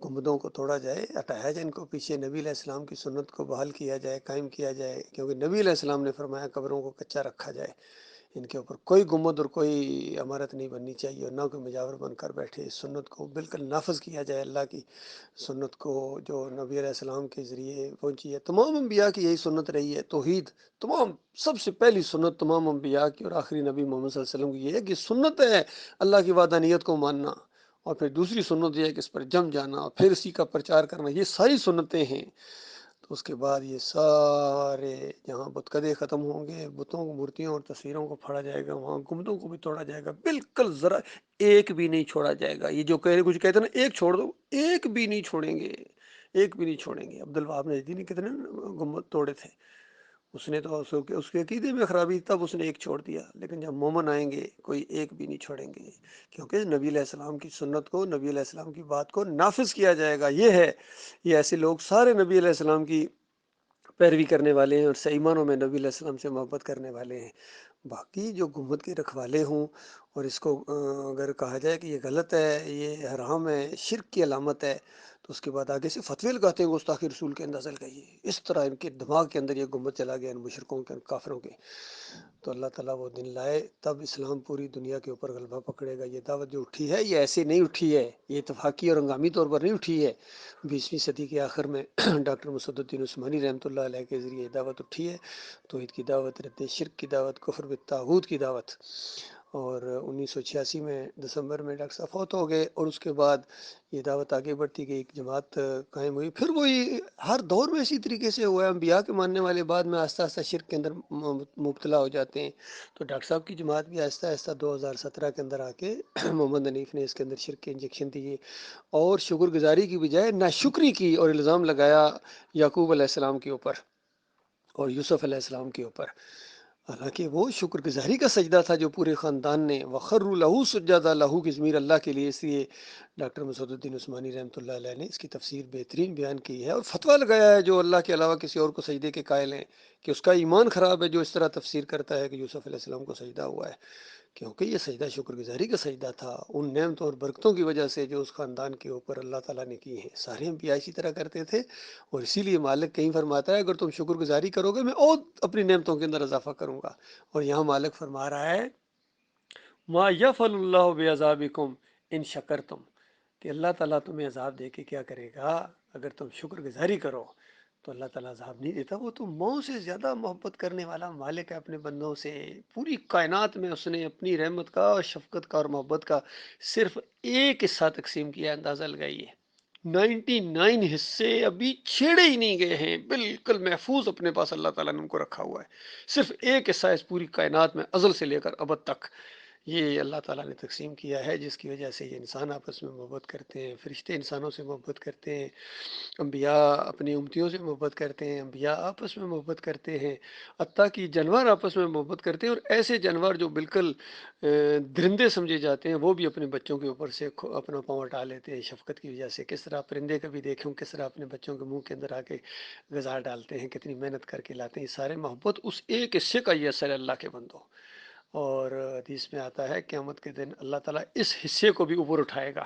گنبدوں کو توڑا جائے، ہٹایا جائے ان کو، پیچھے نبی علیہ السلام کی سنت کو بحال کیا جائے، قائم کیا جائے، کیونکہ نبی علیہ السلام نے فرمایا قبروں کو کچا رکھا جائے، ان کے اوپر کوئی گنبد اور کوئی عمارت نہیں بننی چاہیے، اور نہ کوئی مجاور بن کر بیٹھے۔ اس سنت کو بالکل نافذ کیا جائے، اللہ کی سنت کو جو نبی علیہ السلام کے ذریعے پہنچی ہے۔ تمام انبیاء کی یہی سنت رہی ہے، توحید تمام سب سے پہلی سنت تمام انبیاء کی اور آخری نبی محمد صلی اللہ علیہ وسلم کی یہ ہے کہ سنت ہے اللہ کی وحدانیت کو ماننا، اور پھر دوسری سنت یہ ہے کہ اس پر جم جانا اور پھر اسی کا پرچار کرنا، یہ ساری سنتیں ہیں۔ تو اس کے بعد یہ سارے جہاں بتکدے ختم ہوں گے، بتوں کو، مورتیوں اور تصویروں کو پھاڑا جائے گا، وہاں گنبدوں کو بھی توڑا جائے گا، بالکل ذرا ایک بھی نہیں چھوڑا جائے گا۔ یہ جو کچھ کہتے ہیں نا ایک چھوڑ دو، ایک بھی نہیں چھوڑیں گے، ایک بھی نہیں چھوڑیں گے۔ عبد الوہاب نجدی نے کتنے گنبد توڑے تھے، اس نے تو اس کے عقیدے میں خرابی، تب اس نے ایک چھوڑ دیا، لیکن جب مومن آئیں گے کوئی ایک بھی نہیں چھوڑیں گے، کیونکہ نبی علیہ السلام کی سنت کو، نبی علیہ السلام کی بات کو نافذ کیا جائے گا۔ یہ ہے، یہ ایسے لوگ سارے نبی علیہ السلام کی پیروی کرنے والے ہیں اور صحیح معنوں میں نبی علیہ السلام سے محبت کرنے والے ہیں۔ باقی جو گنبد کے رکھوالے ہوں اور اس کو اگر کہا جائے کہ یہ غلط ہے، یہ حرام ہے، شرک کی علامت ہے، تو اس کے بعد آگے سے فتوی لگاتے ہیں گستاخی رسول کے اندازہ لگائیے۔ اس طرح ان کے دماغ کے اندر یہ گنبد چلا گیا ان مشرکوں کے، کافروں کے۔ تو اللہ تعالیٰ وہ دن لائے، تب اسلام پوری دنیا کے اوپر غلبہ پکڑے گا۔ یہ دعوت جو اٹھی ہے یہ ایسے نہیں اٹھی ہے، یہ اتفاقی اور ہنگامی طور پر نہیں اٹھی ہے۔ 20ویں صدی کے آخر میں ڈاکٹر مسعود الدین عثمانی رحمۃ اللہ علیہ کے ذریعے یہ دعوت اٹھی ہے، توحید کی دعوت، رد شرک کی دعوت، کفر بالطاغوت کی دعوت۔ اور 1986 میں دسمبر میں ڈاکٹر صاحب فوت ہو گئے، اور اس کے بعد یہ دعوت آگے بڑھتی گئی، ایک جماعت قائم ہوئی۔ پھر وہی ہر دور میں اسی طریقے سے ہوا ہے، انبیاء کے ماننے والے بعد میں آہستہ آہستہ شرک کے اندر مبتلا ہو جاتے ہیں۔ تو ڈاکٹر صاحب کی جماعت بھی آہستہ آہستہ 2017 کے اندر آ کے محمد حنیف نے اس کے اندر شرک کے انجیکشن دیے، اور شکر گزاری کی بجائے ناشکری کی اور الزام لگایا یعقوب علیہ السلام کے اوپر اور یوسف علیہ السلام کے اوپر، حالانکہ وہ شکر گزاری کا سجدہ تھا جو پورے خاندان نے، وخروا لہ سجدا، لہو کی ضمیر اللہ کے لیے، اس لیے ڈاکٹر مسعود الدین عثمانی رحمۃ اللہ علیہ نے اس کی تفسیر بہترین بیان کی ہے، اور فتویٰ لگایا ہے جو اللہ کے علاوہ کسی اور کو سجدے کے قائل ہیں کہ اس کا ایمان خراب ہے جو اس طرح تفسیر کرتا ہے کہ یوسف علیہ السلام کو سجدہ ہوا ہے، کیونکہ یہ سجدہ شکر گزاری کا سجدہ تھا ان نعمتوں اور برکتوں کی وجہ سے جو اس خاندان کے اوپر اللہ تعالیٰ نے کی ہیں۔ سارے انبیاء اسی طرح کرتے تھے، اور اسی لیے مالک کہیں فرماتا ہے اگر تم شکر گزاری کرو گے میں اور اپنی نعمتوں کے اندر اضافہ کروں گا، اور یہاں مالک فرما رہا ہے ما یفعل اللہ بعذابکم ان شکرتم، کہ اللہ تعالیٰ تمہیں عذاب دے کے کیا کرے گا اگر تم شکر گزاری کرو۔ تو اللہ تعالیٰ عذاب نہیں دیتا، وہ تو ماؤں سے زیادہ محبت کرنے والا مالک ہے اپنے بندوں سے۔ پوری کائنات میں اس نے اپنی رحمت کا، شفقت کا اور محبت کا صرف ایک حصہ تقسیم کیا، اندازہ لگائیے۔ 99 حصے ابھی چھیڑے ہی نہیں گئے ہیں، بالکل محفوظ اپنے پاس اللہ تعالیٰ نے ان کو رکھا ہوا ہے۔ صرف ایک حصہ اس پوری کائنات میں ازل سے لے کر ابد تک یہ اللہ تعالیٰ نے تقسیم کیا ہے، جس کی وجہ سے یہ انسان آپس میں محبت کرتے ہیں، فرشتے انسانوں سے محبت کرتے ہیں، انبیاء اپنی امتیوں سے محبت کرتے ہیں، انبیاء آپس میں محبت کرتے ہیں، حتیٰ کہ جانور آپس میں محبت کرتے ہیں، اور ایسے جانور جو بالکل درندے سمجھے جاتے ہیں وہ بھی اپنے بچوں کے اوپر سے اپنا پاؤں ہٹا لیتے ہیں شفقت کی وجہ سے۔ کس طرح پرندے کبھی دیکھیں کس طرح اپنے بچوں کے منہ کے اندر آ کے غذا ڈالتے ہیں، کتنی محنت کر کے لاتے ہیں، یہ سارے محبت اس ایک حصے کا یہ اثر ہے اللہ کے بندوں۔ اور حدیث میں آتا ہے قیامت کے دن اللہ تعالیٰ اس حصے کو بھی اوپر اٹھائے گا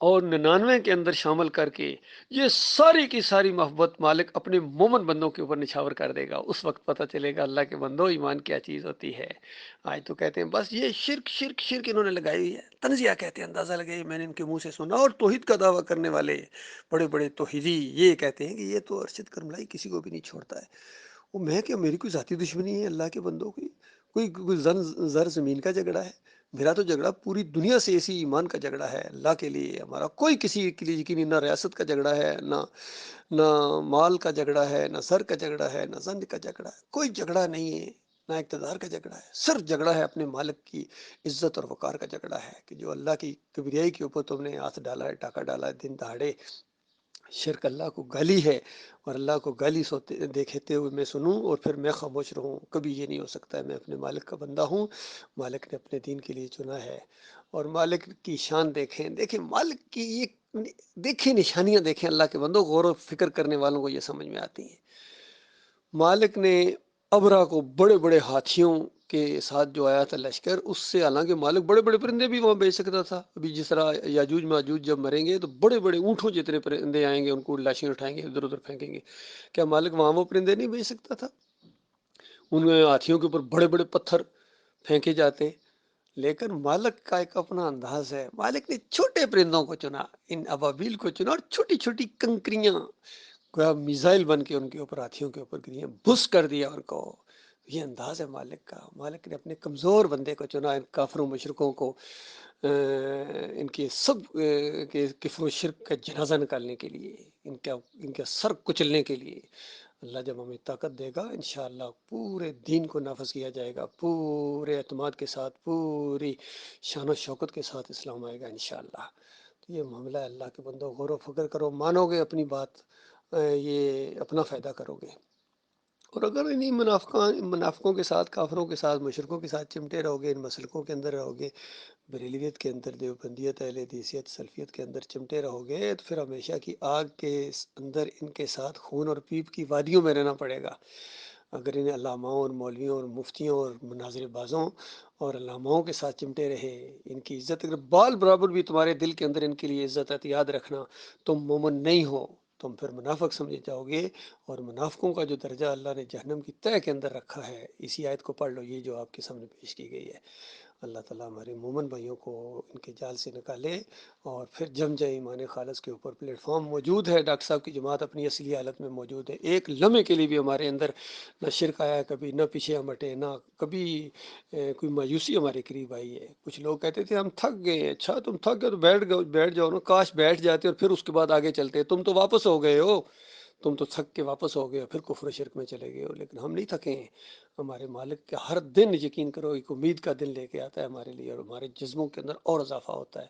اور 99 کے اندر شامل کر کے یہ ساری کی ساری محبت مالک اپنے مومن بندوں کے اوپر نچھاور کر دے گا۔ اس وقت پتہ چلے گا اللہ کے بندوں ایمان کیا چیز ہوتی ہے۔ آج تو کہتے ہیں بس یہ شرک شرک شرک انہوں نے لگائی ہوئی ہے، تنزیہ کہتے ہیں، اندازہ لگائی، میں نے ان کے منہ سے سنا۔ اور توحید کا دعویٰ کرنے والے بڑے بڑے توحیدی یہ کہتے ہیں کہ یہ تو ارشد کرملائی کسی کو بھی نہیں چھوڑتا ہے۔ وہ میں کہ میری کوئی ذاتی دشمنی ہے اللہ کے بندوں کی، کوئی زر زمین کا جھگڑا ہے؟ میرا تو جھگڑا پوری دنیا سے اسی ایمان کا جھگڑا ہے اللہ کے لیے۔ ہمارا کوئی کسی کے لیے یقینی نہ ریاست کا جھگڑا ہے، نہ مال کا جھگڑا ہے، نہ سر کا جھگڑا ہے، نہ زند کا جھگڑا ہے، کوئی جھگڑا نہیں ہے، نہ اقتدار کا جھگڑا ہے، صرف جھگڑا ہے اپنے مالک کی عزت اور وقار کا جھگڑا ہے کہ جو اللہ کی کبریائی کے اوپر تم نے ہاتھ ڈالا ہے، ٹاکا ڈالا ہے دن دہاڑے۔ شرک اللہ کو گالی ہے، اور اللہ کو گالی دیکھتے ہوئے میں سنوں اور پھر میں خاموش رہوں، کبھی یہ نہیں ہو سکتا ہے۔ میں اپنے مالک کا بندہ ہوں، مالک نے اپنے دین کے لیے چنا ہے۔ اور مالک کی شان دیکھیں مالک کی یہ دیکھیں نشانیاں دیکھیں اللہ کے بندوں، غور و فکر کرنے والوں کو یہ سمجھ میں آتی ہیں۔ مالک نے ابرا کو بڑے بڑے ہاتھیوں کے ساتھ جو آیا تھا لشکر، اس سے حالانکہ مالک بڑے بڑے پرندے بھی وہاں بھیج سکتا تھا. ابھی جس طرح یاجوج ماجوج جب مریں گے تو بڑے بڑے اونٹوں جتنے پرندے آئیں گے، ان کو لاشیں اٹھائیں گے، ادھر ادھر پھینکیں گے. کیا مالک وہاں وہ پرندے نہیں بھیج سکتا تھا؟ ان میں ہاتھیوں کے اوپر بڑے بڑے پتھر پھینکے جاتے. لیکن مالک کا ایک اپنا انداز ہے. مالک نے چھوٹے پرندوں کو چنا، ان ابابیل کو چنا، اور چھوٹی چھوٹی کنکریاں گویا میزائل بن کے ان کے اوپر، ہاتھیوں کے اوپر گری، بس کر دیا ان کو. یہ انداز ہے مالک کا. مالک نے اپنے کمزور بندے کو چنا، ان کافروں مشرکوں کو ان کے سب کے کفر و شرک کا جنازہ نکالنے کے لیے، ان کا سر کچلنے کے لیے. اللہ جب ہمیں طاقت دے گا انشاءاللہ پورے دین کو نافذ کیا جائے گا، پورے اعتماد کے ساتھ، پوری شان و شوکت کے ساتھ اسلام آئے گا انشاءاللہ. تو یہ معاملہ ہے. اللہ کے بندوں، غور و فکر کرو، مانو گے اپنی بات، یہ اپنا فائدہ کرو گے. اور اگر انہیں منافقوں کے ساتھ، کافروں کے ساتھ، مشرکوں کے ساتھ چمٹے رہو گے، ان مسلکوں کے اندر رہو گے، بریلویت کے اندر، دیوبندیت، اہل حدیثیت، سلفیت کے اندر چمٹے رہو گے، تو پھر ہمیشہ کی آگ کے اندر ان کے ساتھ خون اور پیپ کی وادیوں میں رہنا پڑے گا. اگر انہیں علاماؤں اور مولویوں اور مفتیوں اور مناظر بازوں اور علاماؤں کے ساتھ چمٹے رہے، ان کی عزت، اگر بال برابر بھی تمہارے دل کے اندر ان کے لیے عزت ہے، تو یاد رکھنا تم مومن نہیں ہو، تم پھر منافق سمجھے جاؤ گے. اور منافقوں کا جو درجہ اللہ نے جہنم کی تہہ کے اندر رکھا ہے، اسی آیت کو پڑھ لو، یہ جو آپ کے سامنے پیش کی گئی ہے. اللہ تعالیٰ ہمارے مومن بھائیوں کو ان کے جال سے نکالے اور پھر جم جائے ایمان خالص کے اوپر. پلیٹ فارم موجود ہے، ڈاکٹر صاحب کی جماعت اپنی اصلی حالت میں موجود ہے. ایک لمحے کے لیے بھی ہمارے اندر نہ شرک آیا کبھی، نہ پیچھے ہم ہٹے، نہ کبھی کوئی مایوسی ہمارے قریب آئی ہے. کچھ لوگ کہتے تھے ہم تھک گئے. اچھا تم تھک گئے تو بیٹھ جاؤ نا، کاش بیٹھ جاتے اور پھر اس کے بعد آگے چلتے. تم تو واپس ہو گئے ہو، تم تو تھک کے واپس ہو گئے، پھر کفر و شرک میں چلے گئے ہو. لیکن ہم نہیں تھکے ہیں. ہمارے مالک کے ہر دن یقین کرو ایک امید کا دن لے کے آتا ہے ہمارے لیے، اور ہمارے جذبوں کے اندر اور اضافہ ہوتا ہے.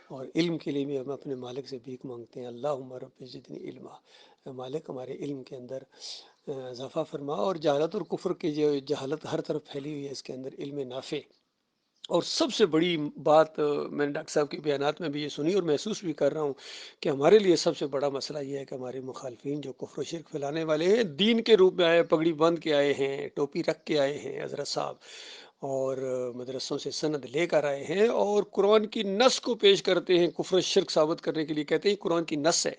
اور علم کے لیے بھی ہم اپنے مالک سے بھیک مانگتے ہیں، اللہم رب زدنی علما. مالک ہمارے علم کے اندر اضافہ فرما، اور جہالت اور کفر کی جو جہالت ہر طرف پھیلی ہوئی ہے، اس کے اندر علم نافع. اور سب سے بڑی بات میں نے ڈاکٹر صاحب کے بیانات میں بھی یہ سنی اور محسوس بھی کر رہا ہوں کہ ہمارے لیے سب سے بڑا مسئلہ یہ ہے کہ ہمارے مخالفین جو کفر و شرک پھیلانے والے ہیں، دین کے روپ میں آئے، پگڑی باندھ کے آئے ہیں، ٹوپی رکھ کے آئے ہیں حضرت صاحب، اور مدرسوں سے سند لے کر آئے ہیں، اور قرآن کی نص کو پیش کرتے ہیں کفر و شرک ثابت کرنے کے لیے. کہتے ہیں قرآن کی نص ہے.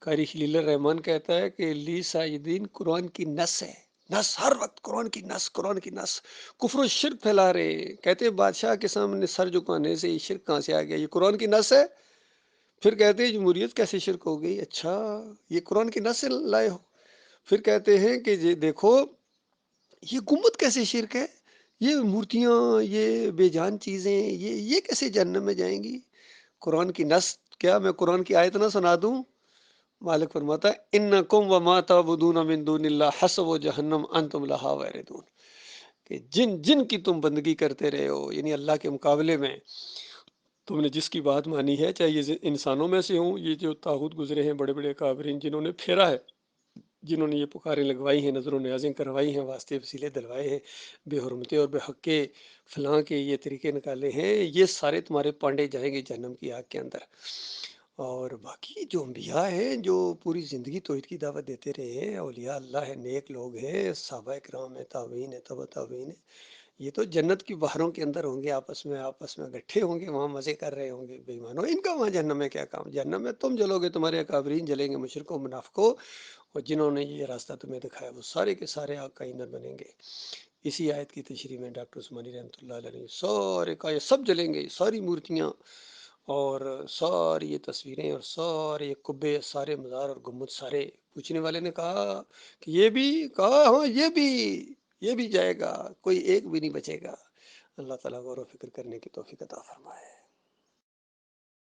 قاری خلیل الرحمان کہتا ہے کہ لی ساجدین قرآن کی نص ہے. نص ہر وقت قرآن کی نص، قرآن کی نص. کفر و شرک پھیلا رہے، کہتے ہیں بادشاہ کے سامنے سر جھکانے سے یہ شرک کہاں سے آ گیا؟ یہ قرآن کی نص ہے. پھر کہتے ہیں جمہوریت کیسے شرک ہو گئی؟ اچھا یہ قرآن کی نص سے لائے ہو. پھر کہتے ہیں کہ یہ دیکھو یہ گنبد کیسے شرک ہے، یہ مورتیاں، یہ بے جان چیزیں، یہ کیسے جہنم میں جائیں گی؟ قرآن کی نص کیا میں قرآن کی آیت نہ سنا دوں؟ مالک فرماتا ہے انکم وما تعبدون من دون اللہ حسب جہنم انتم لہا واردون. کہ جن جن کی تم بندگی کرتے رہے ہو، یعنی اللہ کے مقابلے میں تم نے جس کی بات مانی ہے، چاہے یہ انسانوں میں سے ہوں، یہ جو طاغوت گزرے ہیں بڑے بڑے کافرین جنہوں نے پھیرا ہے، جنہوں نے یہ پکاریں لگوائی ہیں، نظر و نیازیں کروائی ہیں، واسطے وسیلے دلوائے ہیں، بے حرمتے اور بے حق کے فلاں کے یہ طریقے نکالے ہیں، یہ سارے تمہارے پانڈے جائیں گے جہنم کی آگ کے اندر. اور باقی جو انبیاء ہیں جو پوری زندگی توحید کی دعوت دیتے رہے ہیں، اولیاء اللہ ہیں، نیک لوگ ہیں، صحابہ کرام ہیں، تابعین ہیں، تبع تابعین ہیں، یہ تو جنت کی بہاروں کے اندر ہوں گے، آپس میں اکٹھے ہوں گے، وہاں مزے کر رہے ہوں گے. بے ایمانو، ان کا وہاں جہنم میں کیا کام؟ جہنم میں تم جلو گے، تمہارے اکابرین جلیں گے، مشرکوں منافقوں، اور جنہوں نے یہ راستہ تمہیں دکھایا وہ سارے کے سارے آگ کا ایندھن بنیں گے. اسی آیت کی تشریح میں ڈاکٹر عثمانی رحمۃ اللہ علیہ سارے کا یہ سب جلیں گے، ساری مورتیاں اور ساری یہ تصویریں اور سارے یہ قبے، سارے مزار اور گنبد سارے. پوچھنے والے نے کہا کہ یہ بھی؟ کہا ہاں یہ بھی جائے گا، کوئی ایک بھی نہیں بچے گا. اللہ تعالیٰ غور و فکر کرنے کی توفیق عطا فرمائے.